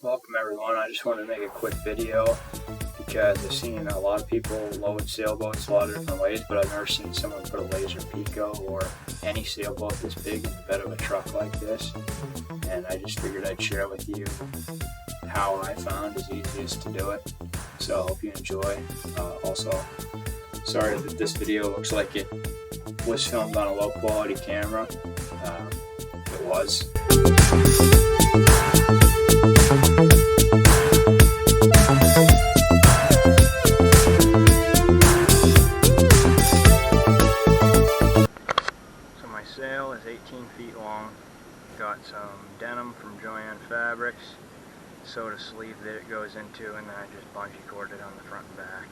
Welcome everyone. I just wanted to make a quick video because I've seen a lot of people load sailboats a lot of different ways, but I've never seen someone put a laser Pico or any sailboat this big in the bed of a truck like this. And I just figured I'd share with you how I found is easiest to do it. So I hope you enjoy. Also, sorry that this video looks like it was filmed on a low quality camera. It was. So my sail is 18 feet long. Got some denim from Joanne Fabrics, sewed a sleeve that it goes into, and then I just bungee corded on the front and back.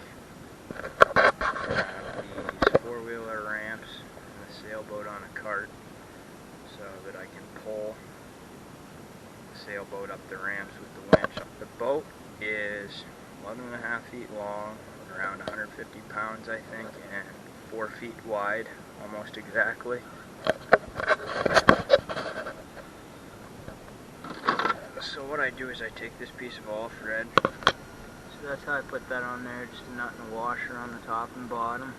These four-wheeler ramps and the sailboat on a cart so that I can pull the sailboat up the ramps with the winch. The boat is 11.5 feet long, around 150 pounds I think, and 4 feet wide, almost exactly. So what I do is I take this piece of all thread. So that's how I put that on there, just a nut and a washer on the top and bottom,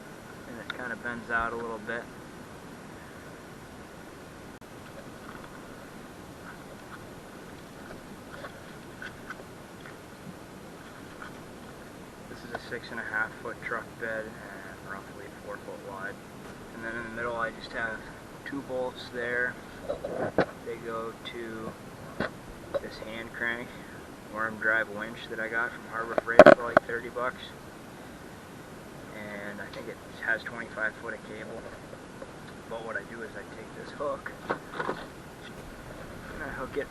and it kind of bends out a little bit. This is a 6.5 foot truck bed and roughly 4 foot wide. And then in the middle I just have 2 bolts there. They go to this hand crank worm drive winch that I got from Harbor Freight for like 30 bucks. And I think it has 25 foot of cable. But what I do is I take this hook and I hook it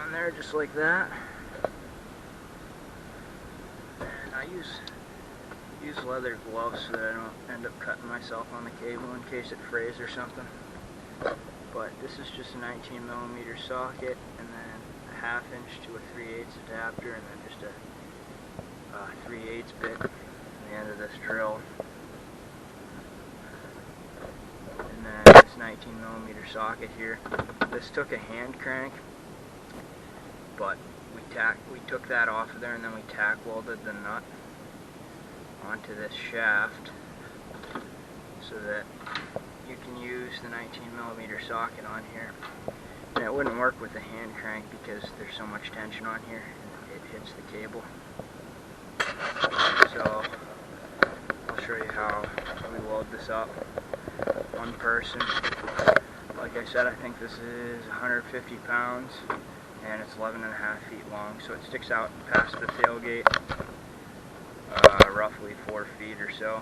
on there just like that. And I use leather gloves so that I don't end up cutting myself on the cable in case it frays or something. But this is just a 19mm socket, and then a 1/2 inch to a 3/8 adapter, and then just a 3/8 bit on the end of this drill. And then this 19mm socket here. This took a hand crank, but we took that off of there, and then we tack welded the nut onto this shaft so that you can use the 19mm socket on here. And it wouldn't work with the hand crank because there's so much tension on here and it hits the cable. So I'll show you how we load this up. One person. Like I said, I think this is 150 pounds and it's 11.5 feet long, so it sticks out past the tailgate roughly 4 feet or so.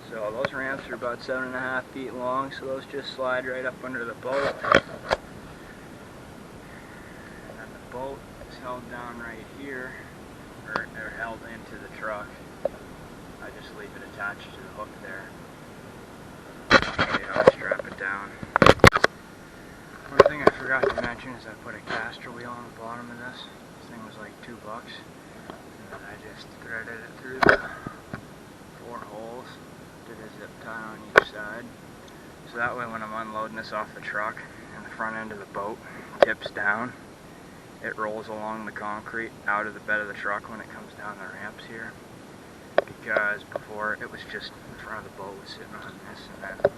So those ramps are about 7.5 feet long, so those just slide right up under the boat. And then the boat is held down right here, or held into the truck. I just leave it attached to the hook there. I'll show you how I strap it down. One thing I forgot to mention is I put a caster wheel on the bottom of this. This thing was like $2. And then I just threaded it through the 4 holes. Did a zip tie on each side. So that way when I'm unloading this off the truck and the front end of the boat tips down, it rolls along the concrete out of the bed of the truck when it comes down the ramps here. Because before it was just in front of the boat sitting on this, and then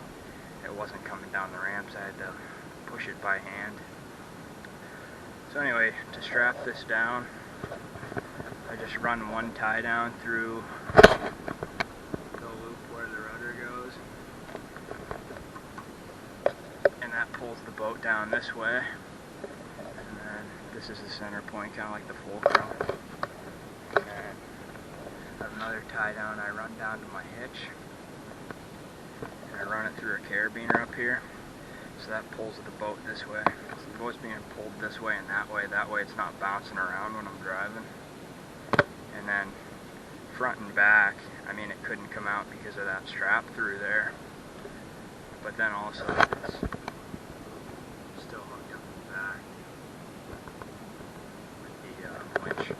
it wasn't coming down the ramps. I had to push it by hand. So anyway, to strap this down, I just run one tie down through the loop where the rudder goes, and that pulls the boat down this way, and then this is the center point, kind of like the fulcrum. And then I have another tie down I run down to my hitch, and I run it through a carabiner up here, so that pulls the boat this way. So the boat's being pulled this way and that way it's not bouncing around when I'm driving. And then front and back, I mean, it couldn't come out because of that strap through there, but then also it's still hooked up in the back with the winch.